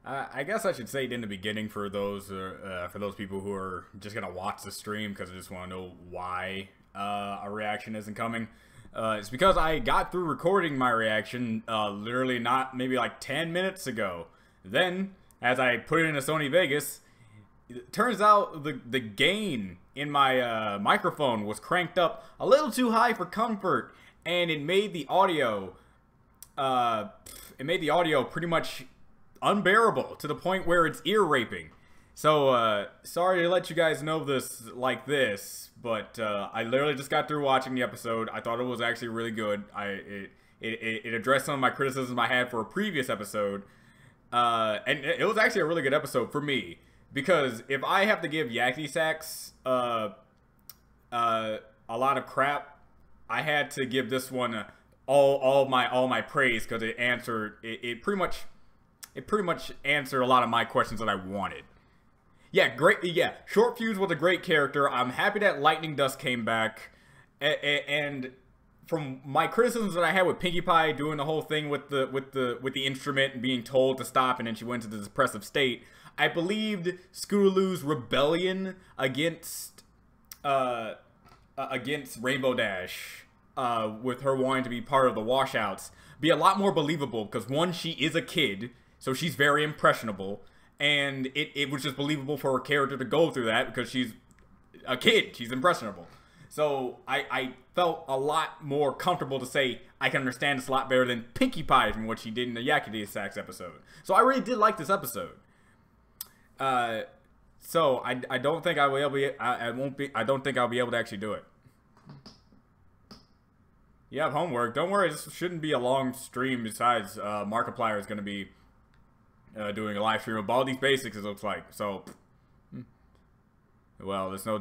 I guess I should say it in the beginning for those people who are just gonna watch the stream because I just want to know why a reaction isn't coming. It's because I got through recording my reaction literally not maybe like 10 minutes ago. Then, as I put it in a Sony Vegas, it turns out the gain in my microphone was cranked up a little too high for comfort, and it made the audio pretty much unbearable to the point where it's ear raping. So sorry to let you guys know this like this, but I literally just got through watching the episode. I thought it was actually really good. It addressed some of my criticisms I had for a previous episode, and it was actually a really good episode for me, because if I have to give Yakety Sax a lot of crap, I had to give this one all my praise, because it pretty much answered a lot of my questions that I wanted. Yeah, great. Yeah, Short Fuse was a great character. I'm happy that Lightning Dust came back. And from my criticisms that I had with Pinkie Pie doing the whole thing with the instrument and being told to stop, and then she went into the depressive state, I believed Scootaloo's rebellion against Rainbow Dash, with her wanting to be part of the Washouts, be a lot more believable, because one, she is a kid, so she's very impressionable, and it was just believable for her character to go through that because she's a kid, she's impressionable. So I felt a lot more comfortable to say I can understand this a lot better than Pinkie Pie from what she did in the Yakety Sax episode. So I really did like this episode. So I don't think I will be I don't think I'll be able to actually do it. You have homework. Don't worry, this shouldn't be a long stream. Besides, Markiplier is going to be doing a live stream of all these basics, it looks like. So, well, there's no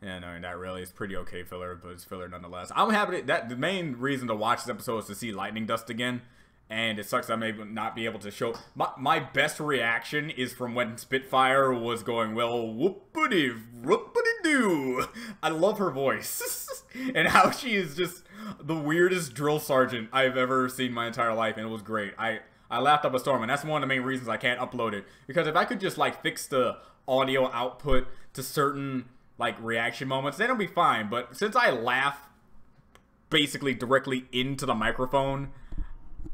yeah, no, that really is pretty okay filler, but it's filler nonetheless. I'm happy that the main reason to watch this episode is to see Lightning Dust again, and it sucks that I may not be able to show. My best reaction is from when Spitfire was going, well, whoopity doo. I love her voice and how she is just the weirdest drill sergeant I've ever seen my entire life, and it was great. I laughed up a storm, and that's one of the main reasons I can't upload it. Because if I could just, like, fix the audio output to certain, like, reaction moments, then it'll be fine. But since I laugh basically directly into the microphone,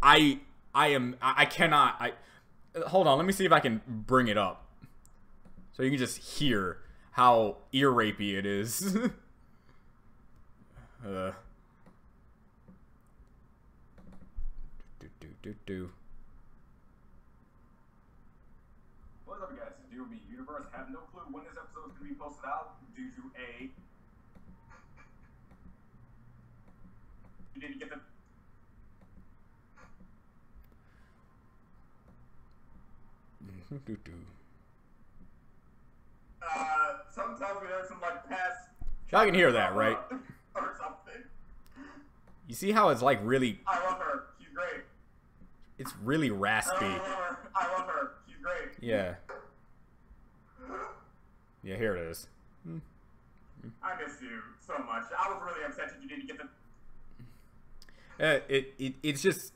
I cannot, hold on, let me see if I can bring it up. So you can just hear how ear rapey it is. What's up, guys? It's DOB Universe. Have no clue when this episode is going to be posted out due to A. You didn't get the. Sometimes we have some like past. Y'all can hear that, right? Or something. You see how it's like really. I love her. She's great. It's really raspy. I love her. She's great. Yeah. Yeah, here it is. I miss you so much. I was really upset that you didn't get the. It's just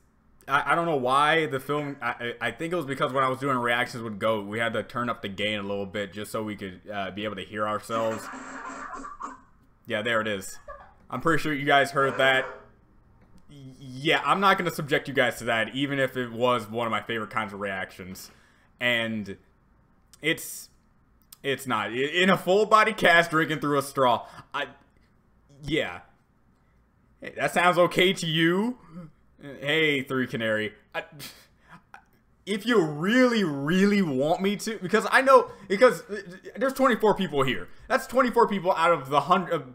I don't know why the film. I think it was because when I was doing reactions with Goat, we had to turn up the gain a little bit just so we could be able to hear ourselves. Yeah, there it is. I'm pretty sure you guys heard that. Yeah, I'm not going to subject you guys to that, even if it was one of my favorite kinds of reactions. And it's not. In a full body cast drinking through a straw. Yeah. Hey, that sounds okay to you? Hey, Three Canary. If you really, really want me to, because I know, because there's 24 people here. That's 24 people out of the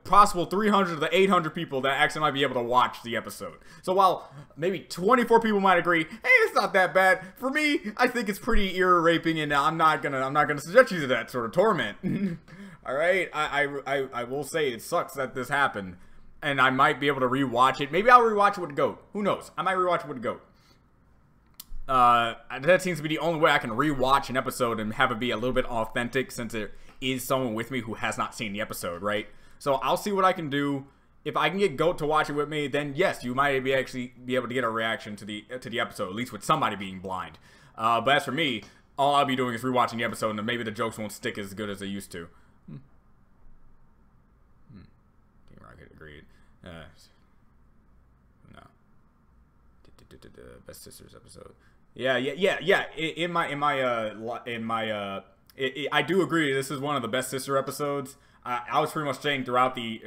possible 300 to 800 people that actually might be able to watch the episode. So while maybe 24 people might agree, hey, it's not that bad. For me, I think it's pretty ear raping, and I'm not gonna subject you to that sort of torment. All right, I will say it sucks that this happened, and I might be able to rewatch it. Maybe I'll rewatch it with Goat. Who knows? I might rewatch it with Goat. That seems to be the only way I can rewatch an episode and have it be a little bit authentic, since there is someone with me who has not seen the episode, right? So I'll see what I can do. if I can get Goat to watch it with me, then yes, you might actually be able to get a reaction to the episode, at least with somebody being blind. But as for me, all I'll be doing is rewatching the episode, and maybe the jokes won't stick as good as they used to. Team Rocket agreed. No. Best Sisters episode. Yeah. I do agree. This is one of the best sister episodes. I was pretty much saying throughout the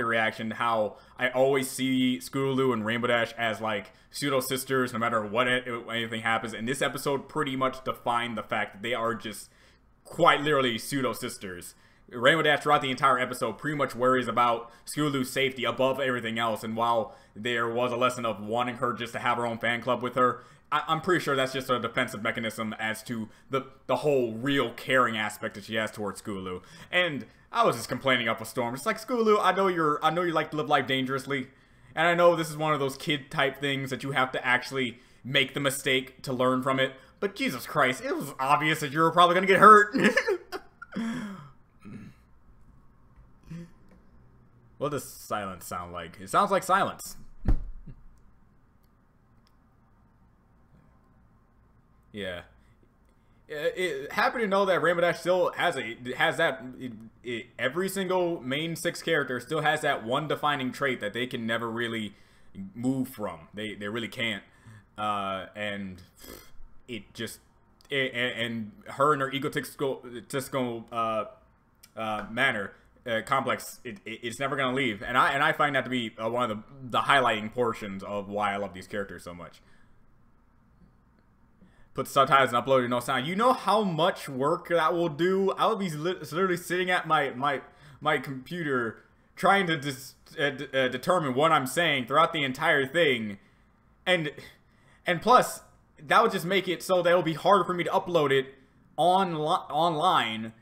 reaction how I always see Scootaloo and Rainbow Dash as like pseudo sisters, no matter what anything happens. And this episode pretty much defined the fact that they are just quite literally pseudo sisters. Rainbow Dash throughout the entire episode pretty much worries about Scootaloo's safety above everything else. And while there was a lesson of wanting her just to have her own fan club with her, I'm pretty sure that's just a defensive mechanism as to the whole real caring aspect that she has towards Scootaloo. And I was just complaining up a storm. It's like, Scootaloo, I know you like to live life dangerously, and I know this is one of those kid type things that you have to actually make the mistake to learn from it. But Jesus Christ, it was obvious that you were probably gonna get hurt. What does silence sound like? It sounds like silence. Yeah. Happy to know that Rainbow Dash still has every single main 6 character still has that one defining trait that they can never really move from. They really can't. And it just and her and her egotistical manner complex, it's never gonna leave. And I find that to be one of the highlighting portions of why I love these characters so much. Put subtitles and upload no sound. You know how much work that will do? I will be literally sitting at my computer trying to determine what I'm saying throughout the entire thing, and plus that would just make it so that it'll be harder for me to upload it online,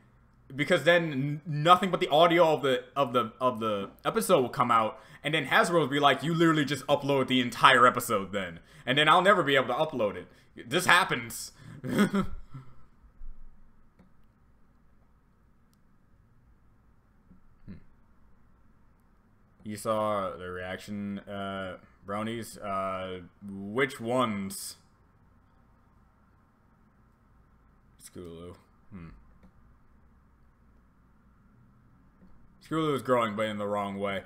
because then nothing but the audio of the episode will come out, and then Hasbro will be like, you literally just upload the entire episode then, and then I'll never be able to upload it. This happens. You saw the reaction, brownies. Which ones? Scootaloo. Scootaloo is growing, but in the wrong way.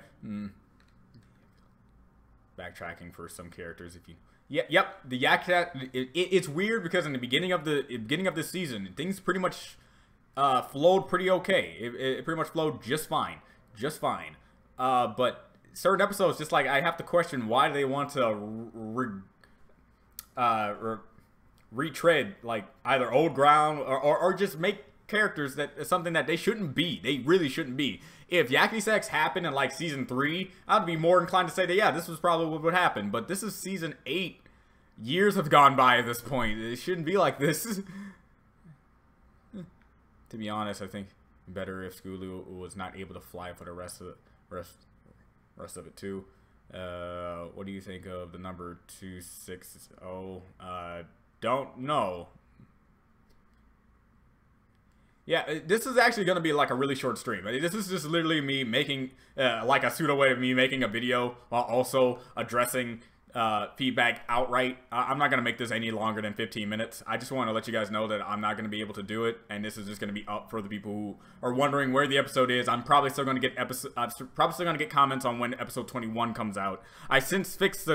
Backtracking for some characters, if you. Yeah, yep. The Yak Cat. It's weird because in the beginning of this season, things pretty much flowed pretty okay. It pretty much flowed just fine, but certain episodes, just like I have to question why do they want to retread like either old ground or just make characters that something that they shouldn't be. They really shouldn't be. If Yakety Sax happened in like season 3, I'd be more inclined to say that yeah, this was probably what would happen. But this is season 8. Years have gone by at this point. It shouldn't be like this. To be honest, I think better if Scootaloo was not able to fly for the rest of it too. What do you think of the number 260? Don't know. Yeah, this is actually going to be like a really short stream. This is just literally me making, like a pseudo way of me making a video while also addressing feedback outright. I'm not going to make this any longer than 15 minutes. I just want to let you guys know that I'm not going to be able to do it, and this is just going to be up for the people who are wondering where the episode is. I'm probably still going to get comments on when episode 21 comes out. I since fixed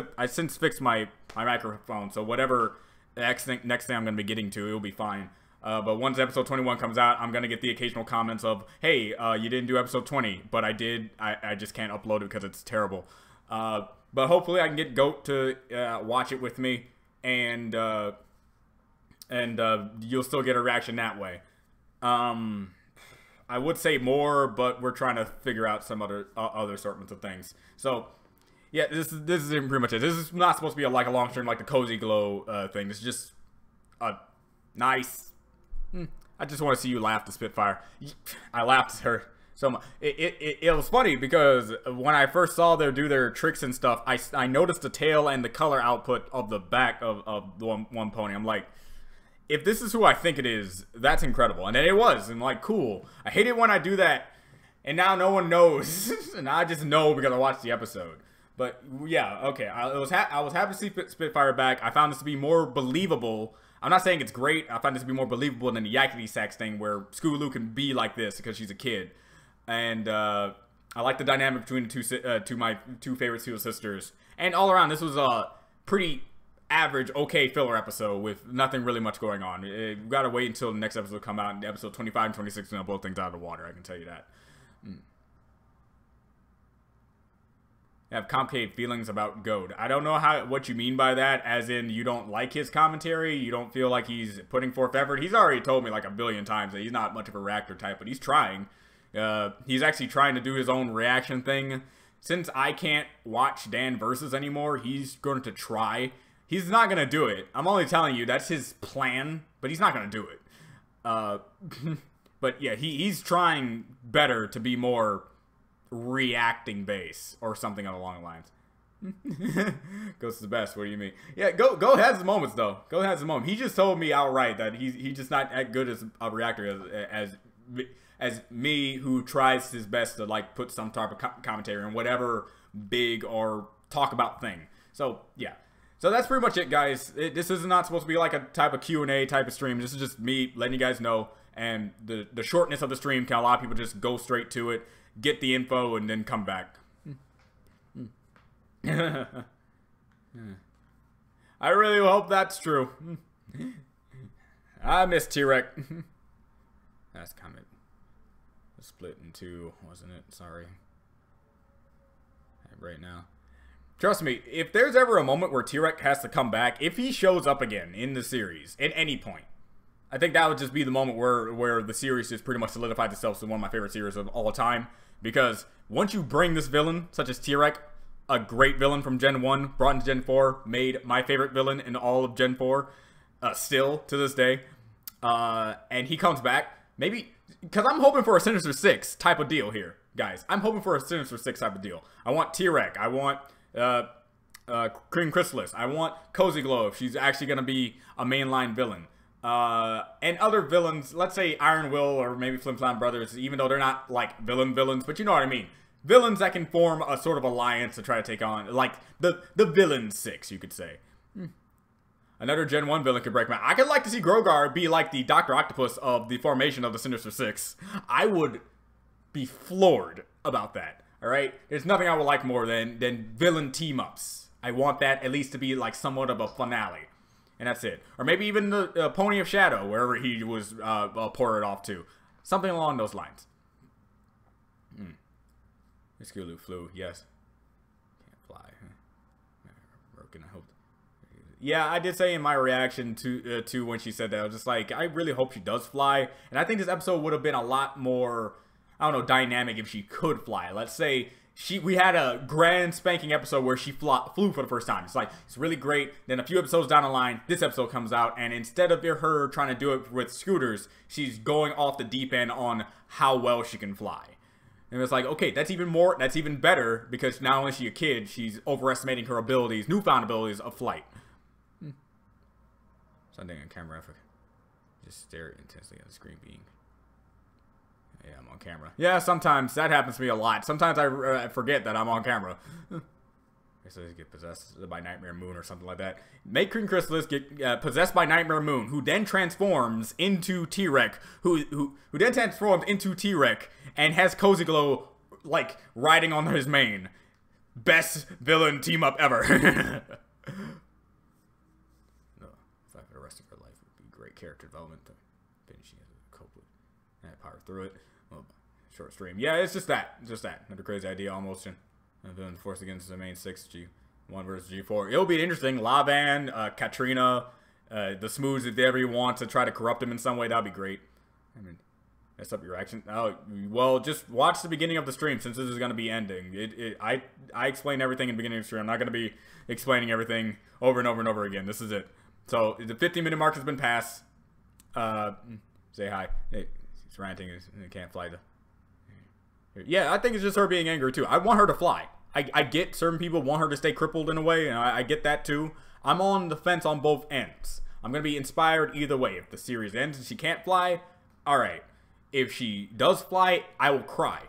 my microphone, so whatever next thing I'm going to be getting to, it'll be fine. But once episode 21 comes out, I'm going to get the occasional comments of, hey, you didn't do episode 20, but I did. I just can't upload it because it's terrible. But hopefully I can get Goat to watch it with me, and you'll still get a reaction that way. I would say more, but we're trying to figure out some other assortments of things. So, yeah, this is pretty much it. This is not supposed to be like a long stream like the Cozy Glow thing. This is just a nice... I just want to see you laugh to Spitfire. I laughed at her so much. It was funny because when I first saw them do their tricks and stuff, I noticed the tail and the color output of the back of the one pony. I'm like, if this is who I think it is, that's incredible. And then it was, and like, cool. I hate it when I do that And now no one knows. And I just know because I watched the episode. But yeah, okay. I was happy to see Spitfire back. I found this to be more believable. I'm not saying it's great. I find this to be more believable than the Yakety Sax thing where Scooby-Loo can be like this because she's a kid. And I like the dynamic between the my two favorite Steel sisters. And all around, this was a pretty average, okay filler episode with nothing really much going on. We gotta wait until the next episode come out. And episode 25 and 26 is gonna blow things out of the water. I can tell you that. I have complicated feelings about Goad. I don't know what you mean by that, as in you don't like his commentary, you don't feel like he's putting forth effort. He's already told me like a billion times that he's not much of a reactor type, but he's trying. He's actually trying to do his own reaction thing. Since I can't watch Dan Versus anymore, he's going to try. He's not going to do it. I'm only telling you, that's his plan, but he's not going to do it. But yeah, he's trying better to be more reacting base or something along the lines. Ghost is the best. What do you mean? Yeah, Go has his moments though. Go has his moment. He just told me outright that he's just not as good as a reactor as me, who tries his best to like put some type of commentary on whatever big or talk about thing. So yeah. So that's pretty much it, guys. This is not supposed to be like a type of Q&A type of stream. This is just me letting you guys know. And the shortness of the stream can allow people to just go straight to it, get the info, and then come back. I really hope that's true. I miss T-Rex. That's comment. Split in two, wasn't it? Sorry. Right now. Trust me, if there's ever a moment where T-Rex has to come back, if he shows up again in the series at any point, I think that would just be the moment where the series just pretty much solidified itself as one of my favorite series of all time. Because once you bring this villain, such as T-Rex, a great villain from Gen 1, brought into Gen 4, made my favorite villain in all of Gen 4, still to this day, and he comes back, maybe, because I'm hoping for a Sinister 6 type of deal here, guys. I'm hoping for a Sinister 6 type of deal. I want T-Rex, I want Cream Chrysalis, I want Cozy Glow if she's actually going to be a mainline villain. And other villains, let's say Iron Will or maybe Flim Flam Brothers, even though they're not like villains, but you know what I mean. Villains that can form a sort of alliance to try to take on, like, the Villain 6, you could say. Another Gen 1 villain could break my... I could like to see Grogar be like the Dr. Octopus of the formation of the Sinister Six. I would be floored about that, alright? There's nothing I would like more than villain team-ups. I want that at least to be like somewhat of a finale. And that's it. Or maybe even the Pony of Shadow, wherever he was ported off to. Something along those lines. Scooby-Doo flew, yes. Can't fly. Broken, I hope. Yeah, I did say in my reaction to when she said that, I was just like, I really hope she does fly. And I think this episode would have been a lot more, I don't know, dynamic if she could fly. Let's say we had a grand spanking episode where she flew for the first time. It's like, it's really great. Then a few episodes down the line, this episode comes out, and instead of her trying to do it with scooters, she's going off the deep end on how well she can fly. And it's like, okay, that's even better, because not only is she a kid, she's overestimating her abilities, newfound abilities of flight. Something on camera effort. Just stare intensely at the screen being. Yeah, I'm on camera. Yeah, sometimes that happens to me a lot. Sometimes I forget that I'm on camera. I guess I get possessed by Nightmare Moon or something like that. Make Cream Chrysalis get possessed by Nightmare Moon, who then transforms into T-Rex, who then transforms into T-Rex and has Cozy Glow like riding on his mane. Best villain team up ever. No, if for the rest of her life would be great character development. Finishing as a cope with that power through it. Well, short stream. Yeah, it's just that. Another crazy idea almost. And villain forced against the main 6 G1 versus G4. It'll be interesting. Lavan, Katrina, the Smooths, if they ever want to try to corrupt him in some way, that'd be great. I mean, mess up your action. Oh, well, just watch the beginning of the stream since this is going to be ending. I explain everything in the beginning of the stream. I'm not going to be explaining everything over and over and over again. This is it. So the 15-minute mark has been passed. Say hi. Hey, he's ranting. He can't fly. Yeah, I think it's just her being angry too. I want her to fly. I get certain people want her to stay crippled in a way, and I get that too. I'm on the fence on both ends. I'm going to be inspired either way. If the series ends and she can't fly, alright. If she does fly, I will cry.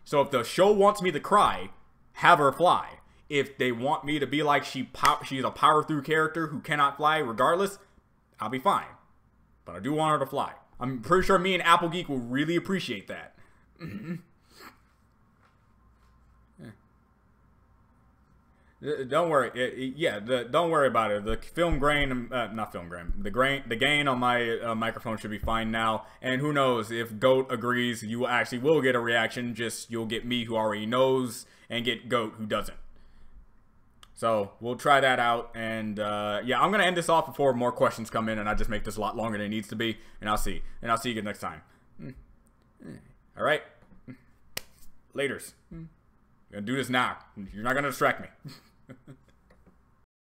So if the show wants me to cry, have her fly. If they want me to be like she's a power through character who cannot fly regardless, I'll be fine. But I do want her to fly. I'm pretty sure me and Apple Geek will really appreciate that. Don't worry. Don't worry about it. The film grain, not film grain. The gain on my microphone should be fine now. And who knows, if Goat agrees, you actually will get a reaction. Just you'll get me, who already knows, and get Goat, who doesn't. So we'll try that out. And yeah, I'm gonna end this off before more questions come in, and I just make this a lot longer than it needs to be. And I'll see you again next time. All right. Laters. I'm gonna do this now. You're not gonna distract me.